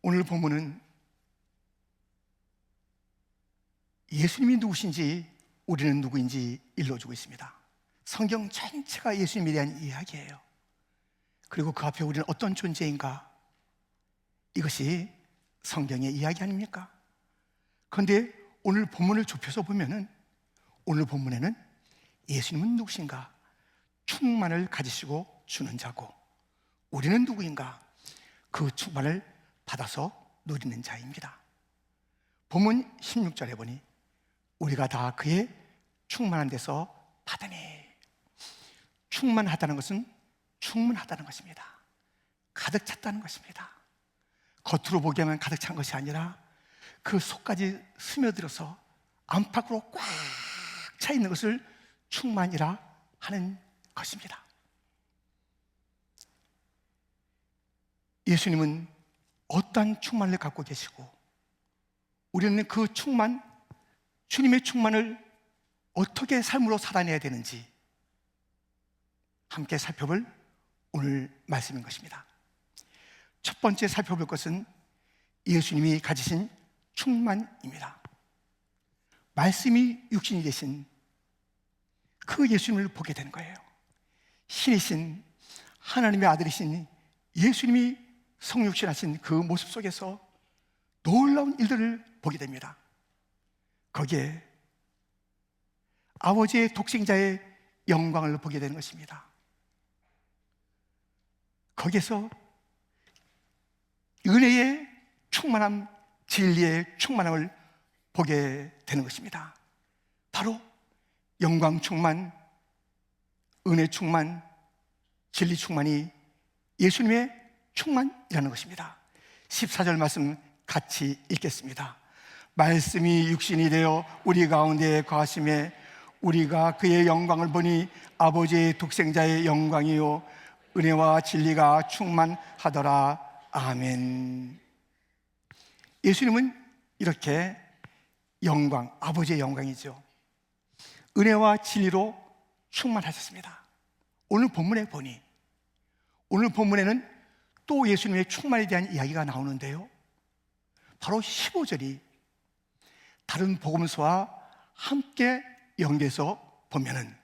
오늘 본문은 예수님이 누구신지 우리는 누구인지 일러주고 있습니다. 성경 전체가 예수님에 대한 이야기예요. 그리고 그 앞에 우리는 어떤 존재인가, 이것이 성경의 이야기 아닙니까? 그런데 오늘 본문을 좁혀서 보면은 오늘 본문에는 예수님은 누구신가, 충만을 가지시고 주는 자고, 우리는 누구인가, 그 충만을 받아서 누리는 자입니다. 본문 16절에 보니 우리가 다 그의 충만한 데서 받으니, 충만하다는 것은 충분하다는 것입니다. 가득 찼다는 것입니다. 겉으로 보기에는 가득 찬 것이 아니라 그 속까지 스며들어서 안팎으로 꽉 차 있는 것을 충만이라 하는 것입니다. 예수님은 어떠한 충만을 갖고 계시고 우리는 그 충만, 주님의 충만을 어떻게 삶으로 살아내야 되는지 함께 살펴볼 오늘 말씀인 것입니다. 첫 번째 살펴볼 것은 예수님이 가지신 충만입니다. 말씀이 육신이 되신 그 예수님을 보게 되는 거예요. 신이신 하나님의 아들이신 예수님이 성육신하신 그 모습 속에서 놀라운 일들을 보게 됩니다. 거기에 아버지의 독생자의 영광을 보게 되는 것입니다. 거기에서 은혜의 충만함, 진리의 충만함을 보게 되는 것입니다. 바로 영광 충만, 은혜 충만, 진리 충만이 예수님의 충만이라는 것입니다. 14절 말씀 같이 읽겠습니다. 말씀이 육신이 되어 우리 가운데 거하심에 우리가 그의 영광을 보니 아버지의 독생자의 영광이요 은혜와 진리가 충만하더라. 아멘. 예수님은 이렇게 영광, 아버지의 영광이죠, 은혜와 진리로 충만하셨습니다. 오늘 본문에 보니, 오늘 본문에는 또 예수님의 충만에 대한 이야기가 나오는데요, 바로 15절이 다른 복음서와 함께 연계해서 보면은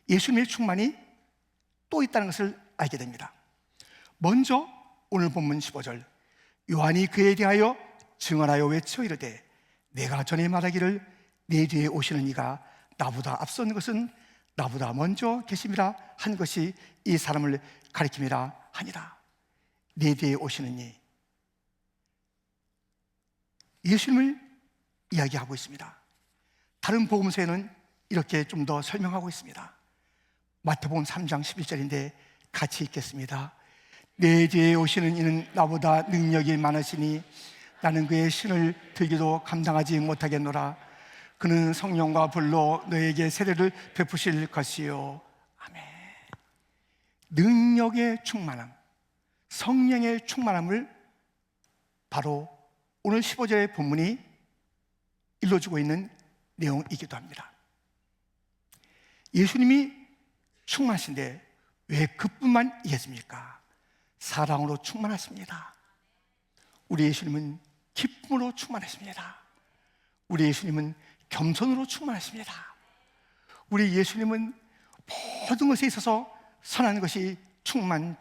예수님의 충만이 또 있다는 것을 알게 됩니다. 먼저 오늘 본문 15절, 요한이 그에 대하여 증언하여 외쳐 이르되 내가 전에 말하기를 내 뒤에 오시는 이가 나보다 앞선 것은 나보다 먼저 계심이라 한 것이 이 사람을 가리킴이라 하니라. 내 뒤에 오시는 이, 예수님을 이야기하고 있습니다. 다른 복음서에는 이렇게 좀 더 설명하고 있습니다. 마태복음 3장 11절인데 같이 읽겠습니다. 내 뒤에 오시는 이는 나보다 능력이 많으시니 나는 그의 신을 들기도 감당하지 못하겠노라. 그는 성령과 불로 너에게 세례를 베푸실 것이요. 아멘. 능력의 충만함, 성령의 충만함을 바로 오늘 15절의 본문이 일러주고 있는 내용이기도 합니다. 예수님이 충만하신데 왜 그뿐만이겠습니까? 사랑으로 충만하십니다. 우리 예수님은 기쁨으로 충만하십니다. 우리 예수님은 겸손으로 충만하십니다. 우리 예수님은 모든 것에 있어서 선한 것이 충만,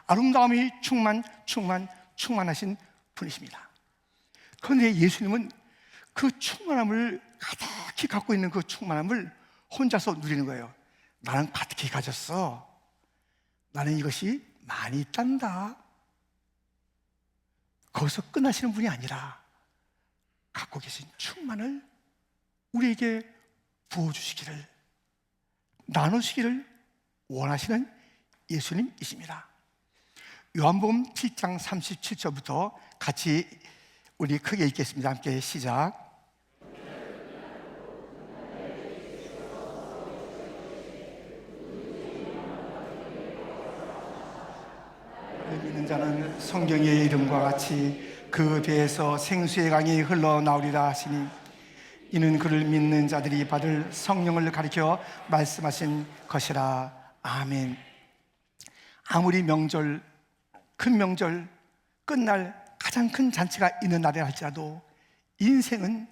아름다움이 충만하신 분이십니다. 그런데 예수님은 그 충만함을 가득히 갖고 있는 그 충만함을 혼자서 누리는 거예요. 나는 가득히 가졌어. 나는 이것이 많이 있단다. 거기서 끝나시는 분이 아니라 갖고 계신 충만을 우리에게 부어주시기를, 나누시기를 원하시는 예수님이십니다. 요한복음 7장 37절부터 같이 우리 크게 읽겠습니다. 함께 시작. 믿는 자는 성경의 이름과 같이 그 배에서 생수의 강이 흘러나오리라 하시니 이는 그를 믿는 자들이 받을 성령을 가리켜 말씀하신 것이라. 아멘. 아무리 명절, 큰 명절, 끝날 가장 큰 잔치가 있는 날이라 할지라도 인생은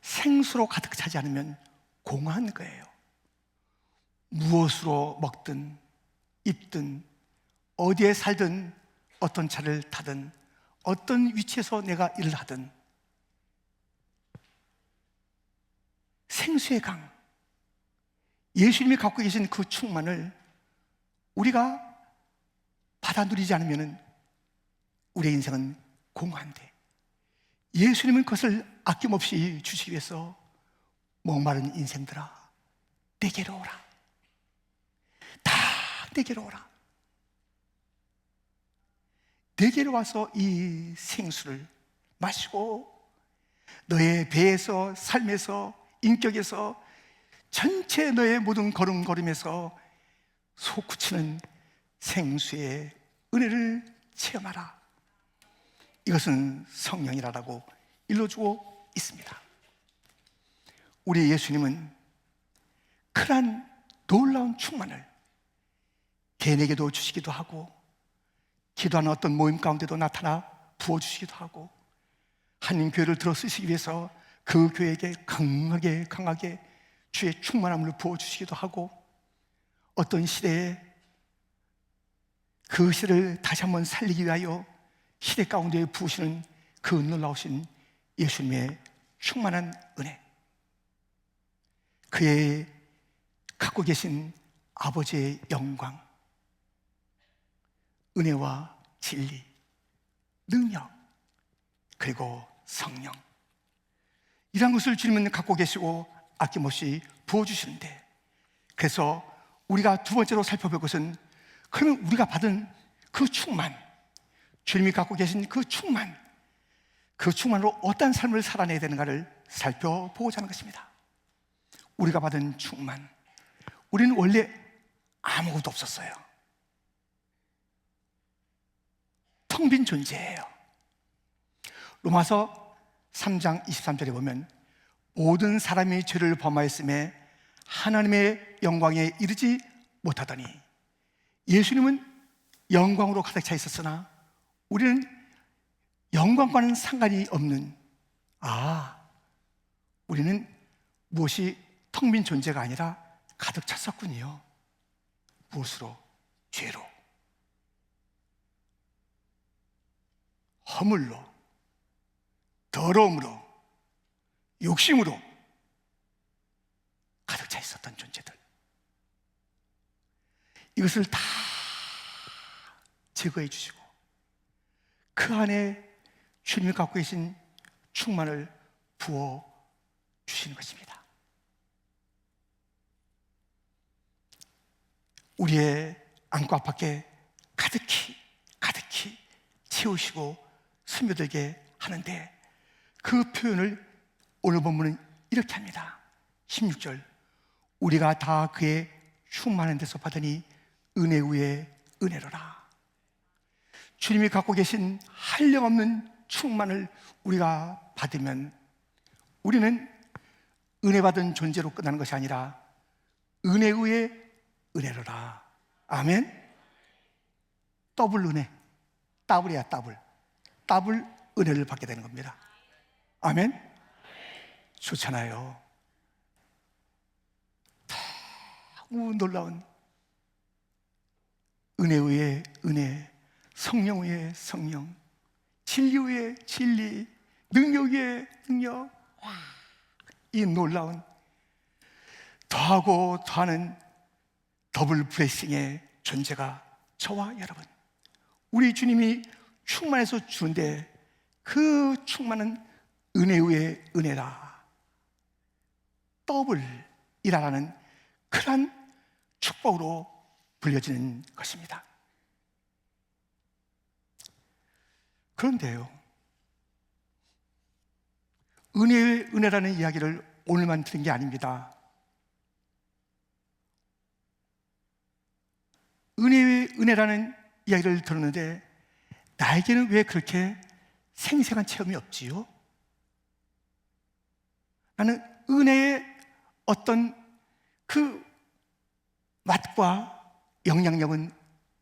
생수로 가득 차지 않으면 공허한 거예요. 무엇으로 먹든 입든 어디에 살든 어떤 차를 타든 어떤 위치에서 내가 일을 하든 생수의 강, 예수님이 갖고 계신 그 충만을 우리가 받아 누리지 않으면 우리의 인생은 공허한데, 예수님은 그것을 아낌없이 주시기 위해서 목마른 인생들아 내게로 오라, 다 내게로 오라, 내게로 와서 이 생수를 마시고 너의 배에서, 삶에서, 인격에서, 전체 너의 모든 걸음걸음에서 솟구치는 생수의 은혜를 체험하라. 이것은 성령이라고 일러주고 있습니다. 우리 예수님은 그러한 놀라운 충만을 개인에게도 주시기도 하고, 기도하는 어떤 모임 가운데도 나타나 부어주시기도 하고, 한인교회를 들어 쓰시기 위해서 그 교회에게 강하게 주의 충만함을 부어주시기도 하고, 어떤 시대에 그 시대를 다시 한번 살리기 위하여 시대 가운데 부으시는 그 놀라우신 예수님의 충만한 은혜, 그의 갖고 계신 아버지의 영광, 은혜와 진리, 능력, 그리고 성령, 이런 것을 주님은 갖고 계시고 아낌없이 부어주시는데, 그래서 우리가 두 번째로 살펴볼 것은, 그러면 우리가 받은 그 충만, 주님이 갖고 계신 그 충만, 그 충만으로 어떤 삶을 살아내야 되는가를 살펴보고자 하는 것입니다. 우리가 받은 충만, 우리는 원래 아무것도 없었어요. 텅 빈 존재예요. 로마서 3장 23절에 보면, 모든 사람이 죄를 범하였음에 하나님의 영광에 이르지 못하더니, 예수님은 영광으로 가득 차 있었으나 우리는 영광과는 상관이 없는, 우리는 무엇이 텅 빈 존재가 아니라 가득 찼었군요. 무엇으로? 죄로, 허물로, 더러움으로, 욕심으로 가득 차 있었던 존재들, 이것을 다 제거해 주시고 그 안에 주님이 갖고 계신 충만을 부어 주시는 것입니다. 우리의 안과 밖에 가득히 채우시고 스며들게 하는데, 그 표현을 오늘 본문은 이렇게 합니다. 16절, 우리가 다 그의 충만한 데서 받으니 은혜 위에 은혜로라. 주님이 갖고 계신 한량없는 충만을 우리가 받으면 우리는 은혜 받은 존재로 끝나는 것이 아니라 은혜 위에 은혜로라. 아멘. 더블 은혜, 더블이야, 더블 은혜를 받게 되는 겁니다. 아멘. 좋잖아요. 너무 놀라운 은혜 위에 은혜, 성령 위에 성령, 진리 위에 진리, 능력 위에 능력, 이 놀라운 더하고 더하는 더블 블레싱의 존재가 저와 여러분, 우리 주님이 충만해서 주는데, 그 충만은 은혜 위에 은혜라, 더블이라는 그러한 축복으로 불려지는 것입니다. 그런데요, 은혜의 은혜라는 이야기를 오늘만 들은 게 아닙니다. 은혜의 은혜라는 이야기를 들었는데 나에게는 왜 그렇게 생생한 체험이 없지요? 나는 은혜의 어떤 그 맛과 영향력은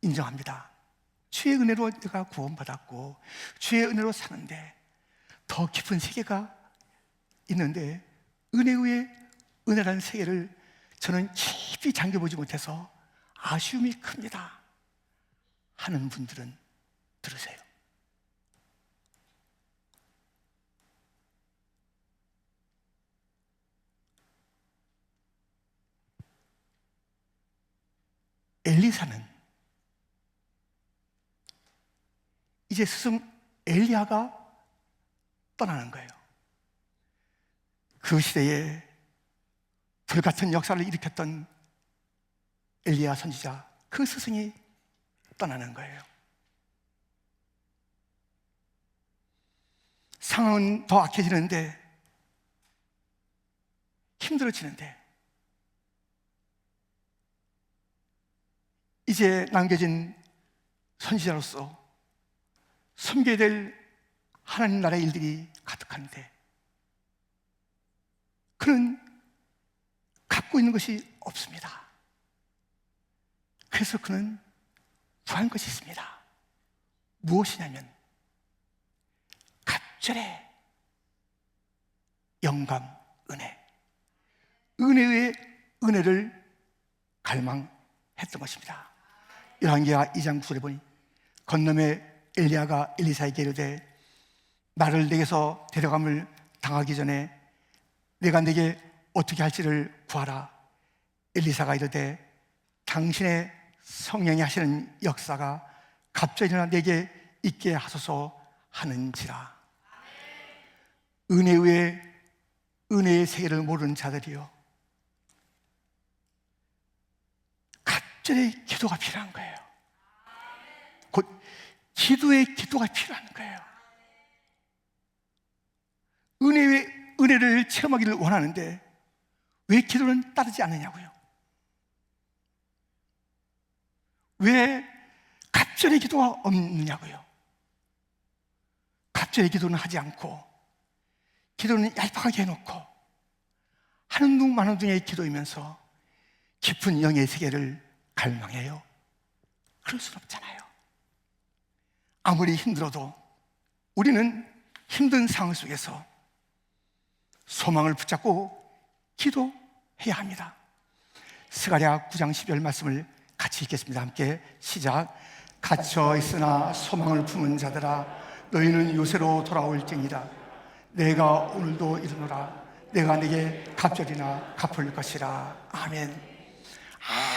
인정합니다. 주의 은혜로 내가 구원받았고 주의 은혜로 사는데 더 깊은 세계가 있는데 은혜 위에 은혜라는 세계를 저는 깊이 잠겨보지 못해서 아쉬움이 큽니다 하는 분들은 들으세요. 엘리사는 이제 스승 엘리야가 떠나는 거예요. 그 시대에 불같은 역사를 일으켰던 엘리야 선지자, 그 스승이 떠나는 거예요. 상황은 더 악해지는데, 힘들어지는데, 이제 남겨진 선지자로서 섬겨야 될 하나님 나라의 일들이 가득한데 그는 갖고 있는 것이 없습니다. 그래서 그는 구한 것이 있습니다. 무엇이냐면 갑절의 영감, 은혜의 은혜를 갈망했던 것입니다. 열왕기하 2장 9절에 보니 건너에 엘리야가 엘리사에게 이르되 나를 내게서 데려감을 당하기 전에 내가 내게 어떻게 할지를 구하라. 엘리사가 이르되 당신의 성령이 하시는 역사가 갑자기 일어나 내게 있게 하소서 하는지라. 은혜 위에 은혜의 세계를 모르는 자들이요, 갑절의 기도가 필요한 거예요. 곧 기도의 기도가 필요한 거예요. 은혜를 체험하기를 원하는데 왜 기도는 따르지 않느냐고요? 왜 갑절의 기도가 없느냐고요? 갑절의 기도는 하지 않고 기도는 얄팍하게 해놓고 하는 둥 마는 둥의 기도이면서 깊은 영의 세계를 갈망해요? 그럴 수는 없잖아요. 아무리 힘들어도 우리는 힘든 상황 속에서 소망을 붙잡고 기도해야 합니다. 스가랴 9장 12절 말씀을 같이 읽겠습니다. 함께 시작. 갇혀 있으나 소망을 품은 자들아 너희는 요새로 돌아올지니라. 내가 오늘도 이르노라. 내가 내게 갑절이나 갚을 것이라. 아멘.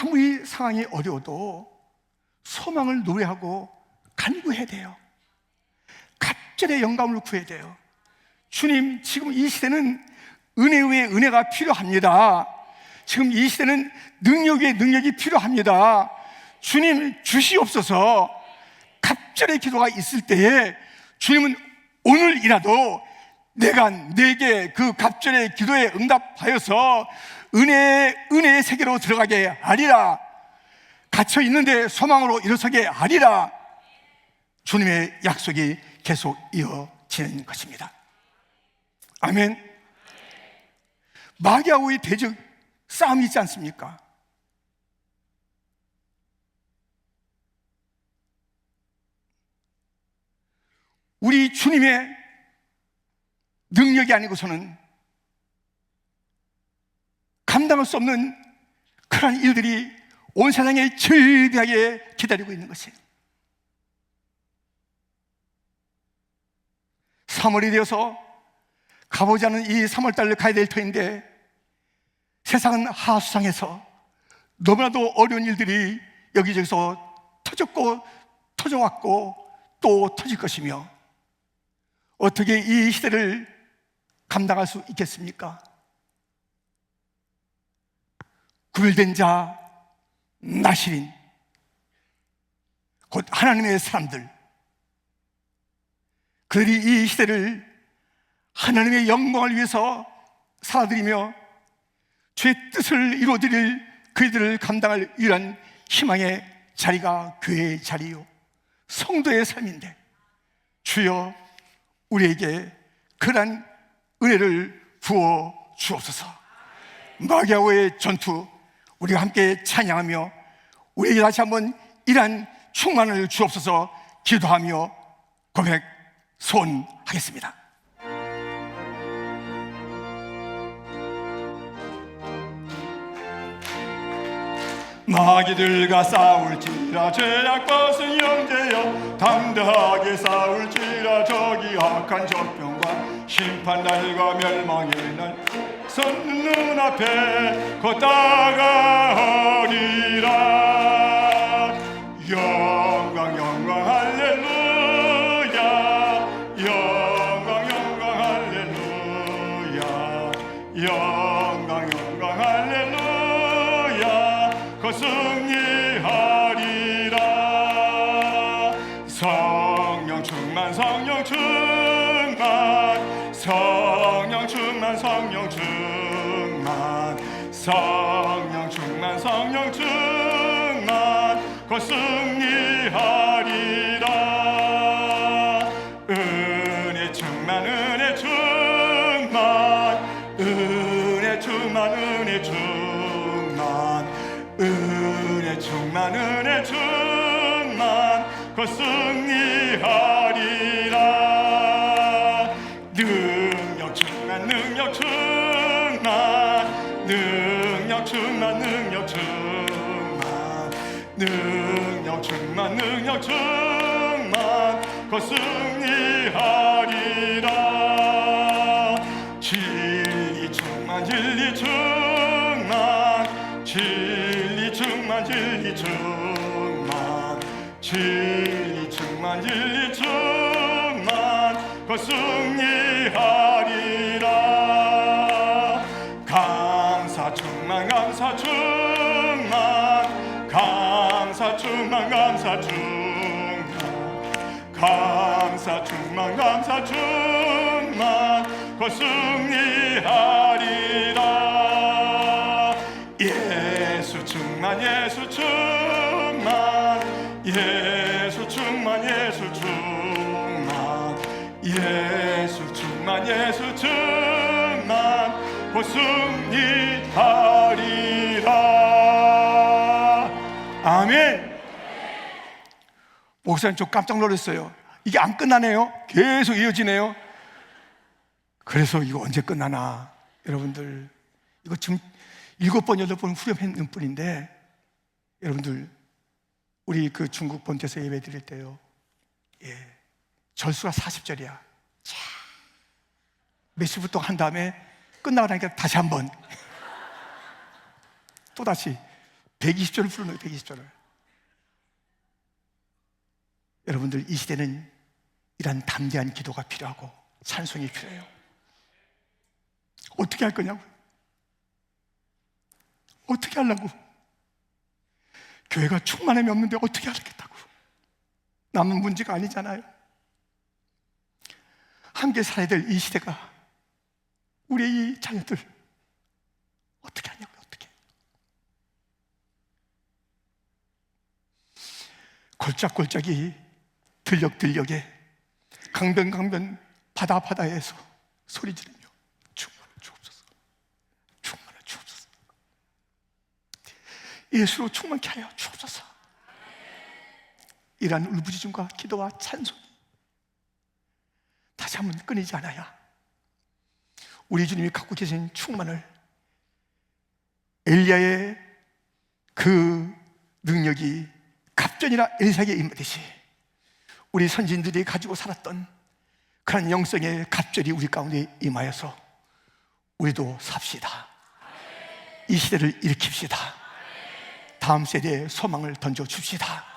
아무리 상황이 어려워도 소망을 노래하고 간구해야 돼요. 갑절의 영감을 구해야 돼요. 주님, 지금 이 시대는 은혜 위에 은혜가 필요합니다. 지금 이 시대는 능력 위에 능력이 필요합니다. 주님 주시옵소서. 갑절의 기도가 있을 때에 주님은 오늘이라도 내가 내게 그 갑절의 기도에 응답하여서 은혜의 세계로 들어가게 하리라. 갇혀 있는데 소망으로 일어서게 하리라. 주님의 약속이 계속 이어지는 것입니다. 아멘. 마귀하고의 대적 싸움이 있지 않습니까? 우리 주님의 능력이 아니고서는 감당할 수 없는 그런 일들이 온 세상에 즐비하게 기다리고 있는 것이에요. 3월이 되어서 가보지 않은 이 3월달을 가야 될 터인데 세상은 하수상해서 너무나도 어려운 일들이 여기저기서 터졌고 터져왔고 또 터질 것이며 어떻게 이 시대를 감당할 수 있겠습니까? 구별된 자, 나시린, 곧 하나님의 사람들, 그들이 이 시대를 하나님의 영광을 위해서 살아들이며 주의 뜻을 이루어드릴 그들을 감당할 유일한 희망의 자리가 교회의 자리요 성도의 삶인데 주여 우리에게 그러한 은혜를 부어 주옵소서. 마귀와의 전투 우리가 함께 찬양하며 우리에게 다시 한번 이러한 충만을 주옵소서 기도하며 고백 소원하겠습니다. 마귀들과 싸울지라 죄악 벗은 형제여, 담대하게 싸울지라 저기 악한 적병과 심판날과 멸망의 날 선 눈앞에 곧 다가오리라. 영광 영광 할렐루야, 영광 영광 할렐루야, 영광 영광 할렐루야. 곧 승리하리라. 성령 충만 성령 충만, 성령 충만 성령 충만, 성령 충만 성령 충만. 곧 승리하리라. 은혜 충만 은혜 충만, 은혜 충만 은혜 충만, 은혜 충만 은혜 충만. 곧 승리하리라. 능력 충만 능력 충만, 능력 충만 능력 충만, 능력 충만 능력 충만. 곧 승리하리라. 진리 충만 진리 충만, 진리 충만 진리 충만, 진리 충만 진리 충만. 곧 승리하리라. 감사 충만 감사 충만, 감사 충만 감사 충만, 감사 충만 감사 충만. 곧 승리하리라. 예수 충만 예수 충만, 예수 충만 예수 충만, 예수 충만 예수 충만. 곧 승리하리라. 아멘. 목사님 저 깜짝 놀랐어요. 이게 안 끝나네요. 계속 이어지네요. 그래서 이거 언제 끝나나. 여러분들 이거 지금 7번 8번 후렴했는 뿐인데, 여러분들 우리 그 중국 본토에서 예배 드릴 때요, 절수가 40절이야 몇 시부터 한 다음에 끝나고 나니까 다시 한번 또 다시 120절을 부르는 거예요. 120절을. 여러분들 이 시대는 이런 담대한 기도가 필요하고 찬송이 필요해요. 어떻게 할 거냐고. 어떻게 하려고. 교회가 충만함이 없는데 어떻게 하겠다고. 남은 문제가 아니잖아요. 함께 살아야 될 이 시대가, 우리 이 자녀들 어떻게 하냐고. 어떻게. 골짜골짜기 들녘들녘에 강변강변 바다바다에서 소리 지르며 충만을 주옵소서, 충만을 주옵소서, 예수로 충만케 하여 주옵소서. 이러한 울부짖음과 기도와 찬송이 다시 한번 끊이지 않아야 우리 주님이 갖고 계신 충만을, 엘리야의 그 능력이 갑전이라 엘사에게 임하듯이 우리 선진들이 가지고 살았던 그런 영성의 갑절이 우리 가운데 임하여서 우리도 삽시다. 이 시대를 일으킵시다. 다음 세대에 소망을 던져줍시다.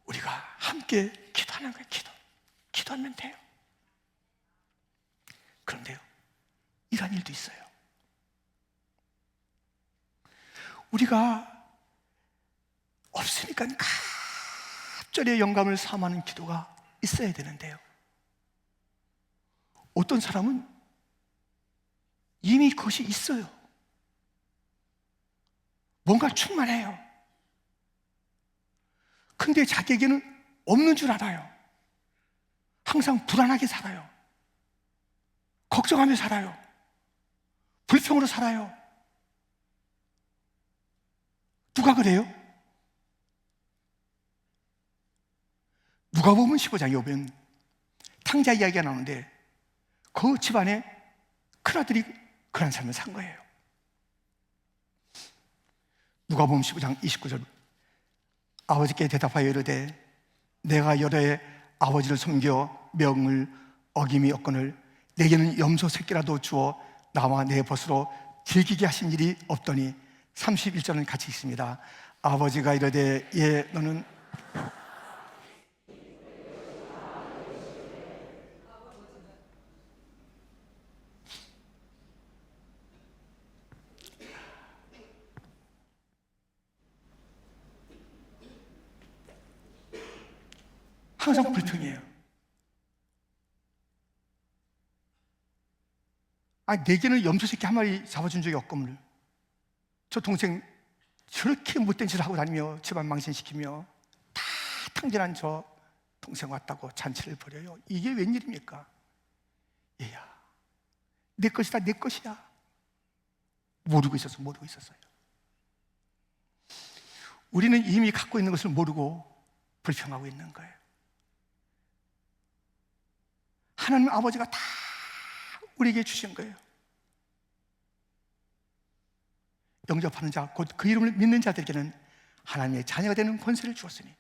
우리가 함께 기도하는 거예요. 기도하면 돼요. 그런데요, 이런 일도 있어요. 우리가 없으니까 갑절의 영감을 삼하는 기도가 있어야 되는데요, 어떤 사람은 이미 그것이 있어요. 뭔가 충만해요. 근데 자기에게는 없는 줄 알아요. 항상 불안하게 살아요. 걱정하며 살아요. 불평으로 살아요. 누가 그래요? 누가복음 15장에 오면 탕자 이야기가 나오는데 그 집안에 큰아들이 그런 삶을 산 거예요. 누가복음 15장 29절, 아버지께 대답하여 이르되 내가 여러 해 아버지를 섬겨 명을 어김이 없거늘 내게는 염소 새끼라도 주어 나와 내 벗으로 즐기게 하신 일이 없더니 31절은 같이 있습니다. 아버지가 이르되 예 너는 항상 불평이에요. 내게는 염소 새끼 한 마리 잡아준 적이 없거늘 저 동생 저렇게 못된 짓을 하고 다니며 집안 망신시키며 다 탕진한 저 동생 왔다고 잔치를 벌여요. 이게 웬일입니까? 얘야, 내 것이다, 내 것이야. 모르고 있었어요. 우리는 이미 갖고 있는 것을 모르고 불평하고 있는 거예요. 하나님 아버지가 다 우리에게 주신 거예요. 영접하는 자, 곧 그 이름을 믿는 자들에게는 하나님의 자녀가 되는 권세를 주었으니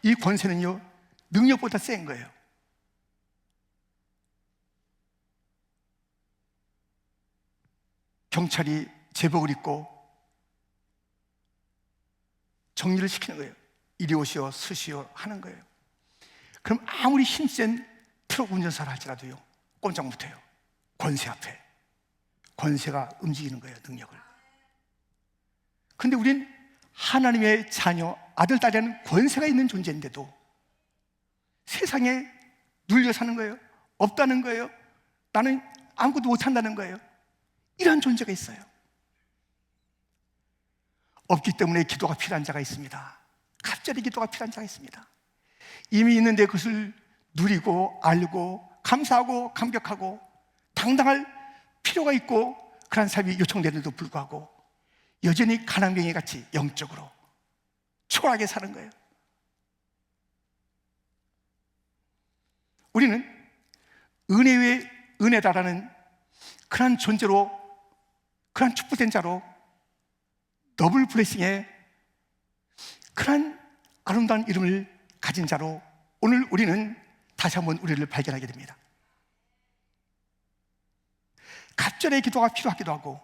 이 권세는요 능력보다 센 거예요. 경찰이 제복을 입고 정리를 시키는 거예요. 이리 오시오 서시오 하는 거예요. 그럼 아무리 힘센 트럭 운전사를 할지라도요 꼼짝 못해요. 권세 앞에 권세가 움직이는 거예요. 능력을. 근데 우린 하나님의 자녀, 아들, 딸이라는 권세가 있는 존재인데도 세상에 눌려 사는 거예요. 없다는 거예요. 나는 아무것도 못한다는 거예요. 이런 존재가 있어요. 없기 때문에 기도가 필요한 자가 있습니다. 갑자기 기도가 필요한 자가 있습니다. 이미 있는데 그것을 누리고 알고 감사하고 감격하고 당당할 필요가 있고 그런 삶이 요청되는데도 불구하고 여전히 가난뱅이 같이 영적으로 초라하게 사는 거예요. 우리는 은혜 위에 은혜다라는 그런 존재로, 그런 축복된 자로 더블 블레싱의 그런 아름다운 이름을 가진 자로 오늘 우리는 다시 한번 우리를 발견하게 됩니다. 갑절의 기도가 필요하기도 하고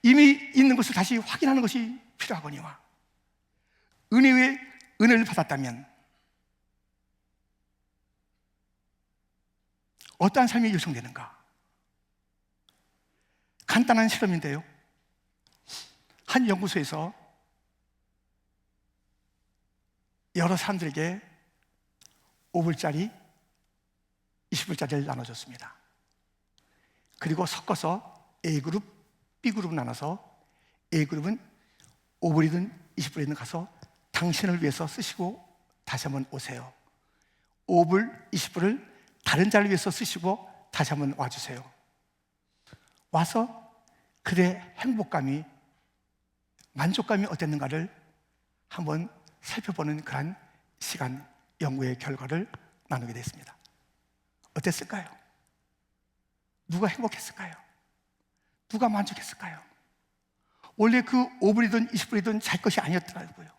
이미 있는 것을 다시 확인하는 것이 필요하거니와 은혜 위에 은혜를 받았다면 어떠한 삶이 요청되는가? 간단한 실험인데요, 한 연구소에서 여러 사람들에게 5불짜리, 20불짜리를 나눠줬습니다. 그리고 섞어서 A그룹, B그룹 나눠서 A그룹은 5불이든 20불이든 가서 당신을 위해서 쓰시고 다시 한번 오세요. 5불, 20불을 다른 자를 위해서 쓰시고 다시 한번 와주세요. 와서 그들의 행복감이, 만족감이 어땠는가를 한번 살펴보는 그런 시간, 연구의 결과를 나누게 됐습니다. 어땠을까요? 누가 행복했을까요? 누가 만족했을까요? 원래 그 5불이든 20불이든 자기 것이 아니었더라고요.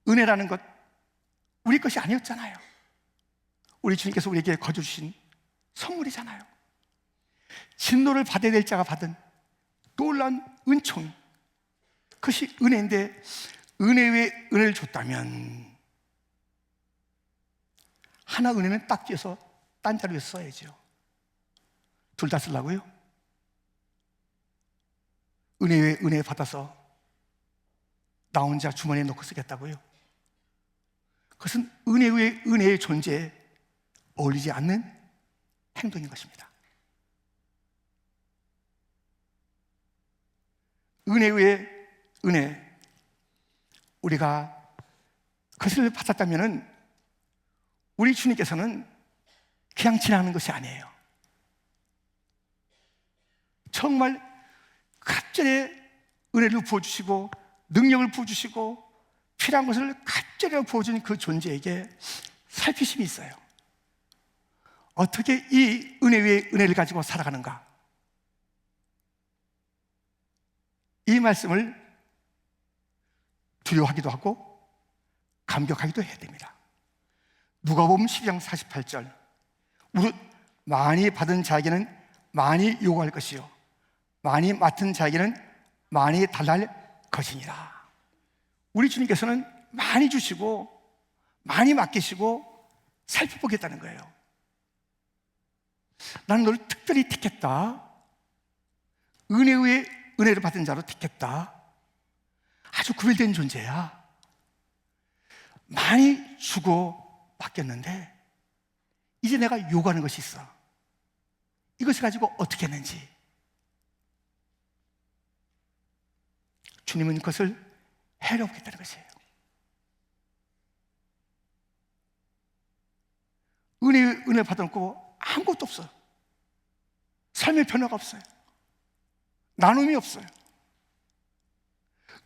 은혜라는 것 우리 것이 아니었잖아요. 우리 주님께서 우리에게 거저주신 선물이잖아요. 진노를 받아야 될 자가 받은 놀라운 은총, 그것이 은혜인데 은혜 위에 은혜를 줬다면 하나 은혜는 딱 띄어서 딴 자를 위해서 써야죠. 둘 다 쓰려고요? 은혜 위에 은혜 받아서 나 혼자 주머니에 넣고 쓰겠다고요? 그것은 은혜 위에 은혜의 존재에 어울리지 않는 행동인 것입니다. 은혜 위에 은혜, 우리가 그것을 받았다면 우리 주님께서는 그냥 지나가는 것이 아니에요. 정말 갑절의 은혜를 부어주시고 능력을 부어주시고 필요한 것을 갑자기 부어준 그 존재에게 살피심이 있어요. 어떻게 이 은혜 위에 은혜를 가지고 살아가는가? 이 말씀을 두려워하기도 하고 감격하기도 해야 됩니다. 누가복음 12장 48절, 무릇 많이 받은 자에게는 많이 요구할 것이요 많이 맡은 자에게는 많이 달랄 것이니라. 우리 주님께서는 많이 주시고 많이 맡기시고 살펴보겠다는 거예요. 나는 너를 특별히 택했다. 은혜 위에 은혜를 받은 자로 택했다. 아주 구별된 존재야. 많이 주고 맡겼는데 이제 내가 요구하는 것이 있어. 이것을 가지고 어떻게 했는지. 주님은 그것을 해결해보겠다는 것이에요. 은혜 받아놓고 아무것도 없어요. 삶의 변화가 없어요. 나눔이 없어요.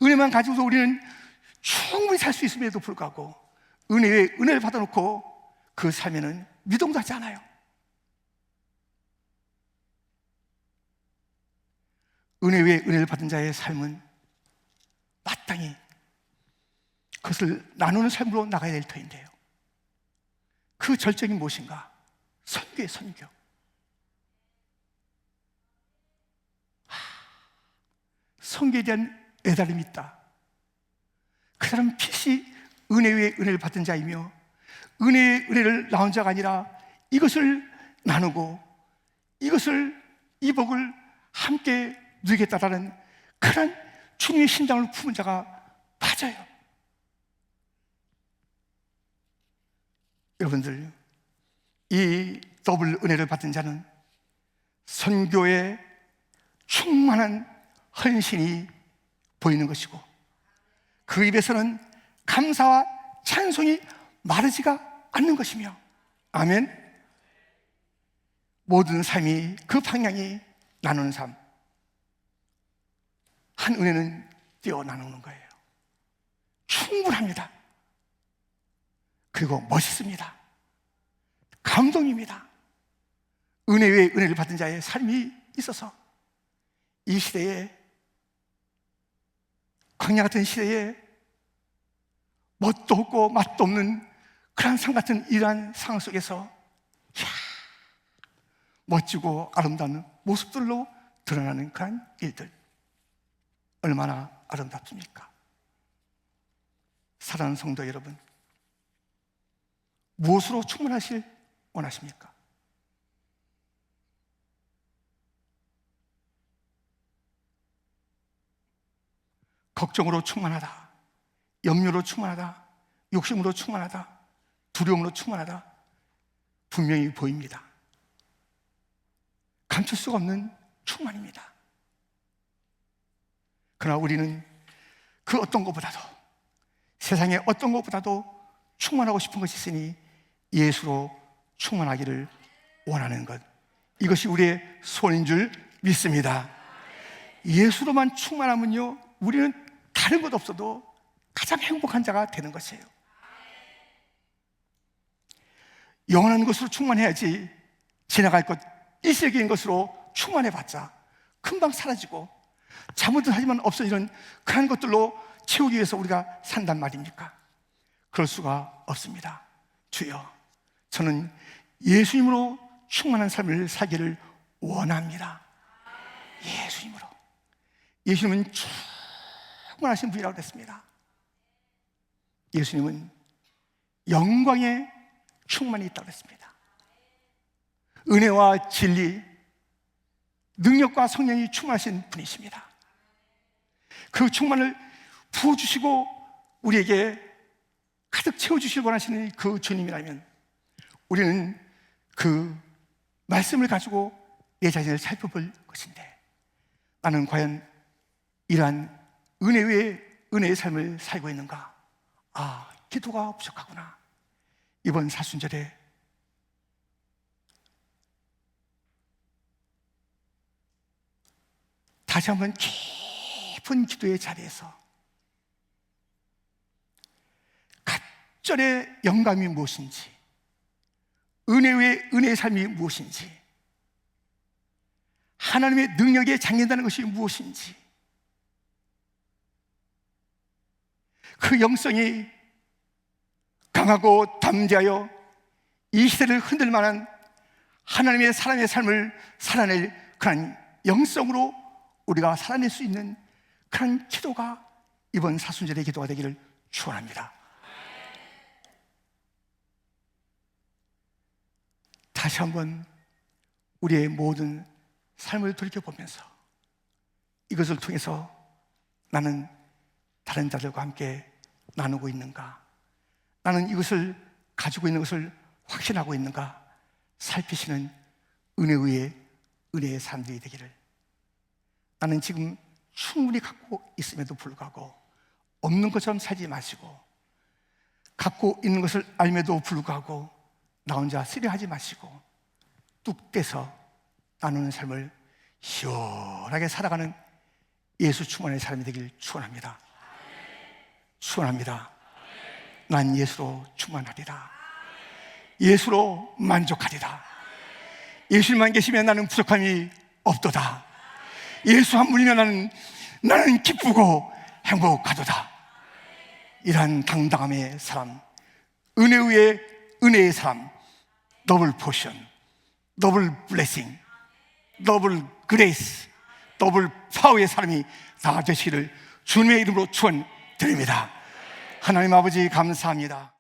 은혜만 가지고서 우리는 충분히 살 수 있음에도 불구하고 은혜에 은혜를 받아놓고 그 삶에는 미동도 하지 않아요. 은혜 위에 은혜를 받은 자의 삶은 마땅히 그것을 나누는 삶으로 나가야 될 터인데요. 그 절정이 무엇인가? 선교의 선교. 선교에 대한 애달음이 있다. 그 사람은 필시 은혜 위에 은혜를 받은 자이며 은혜의 은혜를 나온 자가 아니라 이것을 나누고 이 복을 함께 누리겠다라는 그런 주님의 심장을 품은 자가 맞아요. 여러분들, 이 더블 은혜를 받은 자는 선교에 충만한 헌신이 보이는 것이고 그 입에서는 감사와 찬송이 마르지가 않는 것이며, 아멘. 모든 삶이 그 방향이 나누는 삶, 한 은혜는 띄어 나누는 거예요. 충분합니다. 그리고 멋있습니다. 감동입니다. 은혜 위에 은혜를 받은 자의 삶이 있어서 이 시대에, 광야 같은 시대에 멋도 없고 맛도 없는 그런 상 같은 이러한 상황 속에서 멋지고 아름다운 모습들로 드러나는 그런 일들, 얼마나 아름답습니까? 사랑하는 성도 여러분, 무엇으로 충만하실 원하십니까? 걱정으로 충만하다, 염려로 충만하다, 욕심으로 충만하다, 두려움으로 충만하다, 분명히 보입니다. 감출 수가 없는 충만입니다. 그러나 우리는 그 어떤 것보다도, 세상의 어떤 것보다도 충만하고 싶은 것이 있으니 예수로 충만하기를 원하는 것, 이것이 우리의 소원인 줄 믿습니다. 예수로만 충만하면요, 우리는 다른 것 없어도 가장 행복한 자가 되는 것이에요. 영원한 것으로 충만해야지 지나갈 것, 일시적인 것으로 충만해봤자 금방 사라지고 잘못하지만 없어지는 그런 것들로 채우기 위해서 우리가 산단 말입니까? 그럴 수가 없습니다. 주여, 저는 예수님으로 충만한 삶을 살기를 원합니다. 예수님으로. 예수님은 충만하신 분이라고 그랬습니다. 예수님은 영광의 충만이 있다고 그랬습니다. 은혜와 진리, 능력과 성령이 충만하신 분이십니다. 그 충만을 부어주시고 우리에게 가득 채워주시길 원하시는 그 주님이라면 우리는 그 말씀을 가지고 내 자신을 살펴볼 것인데, 나는 과연 이러한 은혜 위에 은혜의 삶을 살고 있는가? 기도가 부족하구나. 이번 사순절에 다시 한번 깊은 기도의 자리에서 특전의 영감이 무엇인지, 은혜의 은혜의 삶이 무엇인지, 하나님의 능력에 잠긴다는 것이 무엇인지, 그 영성이 강하고 담대하여 이 시대를 흔들 만한 하나님의 사람의 삶을 살아낼 그런 영성으로 우리가 살아낼 수 있는 그런 기도가 이번 사순절의 기도가 되기를 축원합니다. 다시 한번 우리의 모든 삶을 돌이켜보면서 이것을 통해서 나는 다른 자들과 함께 나누고 있는가, 나는 이것을 가지고 있는 것을 확신하고 있는가 살피시는 은혜 위에 은혜의 사람들이 되기를, 나는 지금 충분히 갖고 있음에도 불구하고 없는 것처럼 살지 마시고, 갖고 있는 것을 알면도 불구하고 나 혼자 쓰려하지 마시고 뚝 떼서 나누는 삶을 시원하게 살아가는 예수 충만의 사람이 되길 축원합니다. 축원합니다. 난 예수로 충만하리라. 예수로 만족하리라. 예수님만 계시면 나는 부족함이 없도다. 예수 한 분이면 나는 기쁘고 행복하도다. 이러한 당당함의 사람, 은혜 위에 은혜의 사람, 더블 포션, 더블 블레싱, 더블 그레이스, 더블 파워의 사람이 다 되시기를 주님의 이름으로 축원드립니다. 하나님 아버지 감사합니다.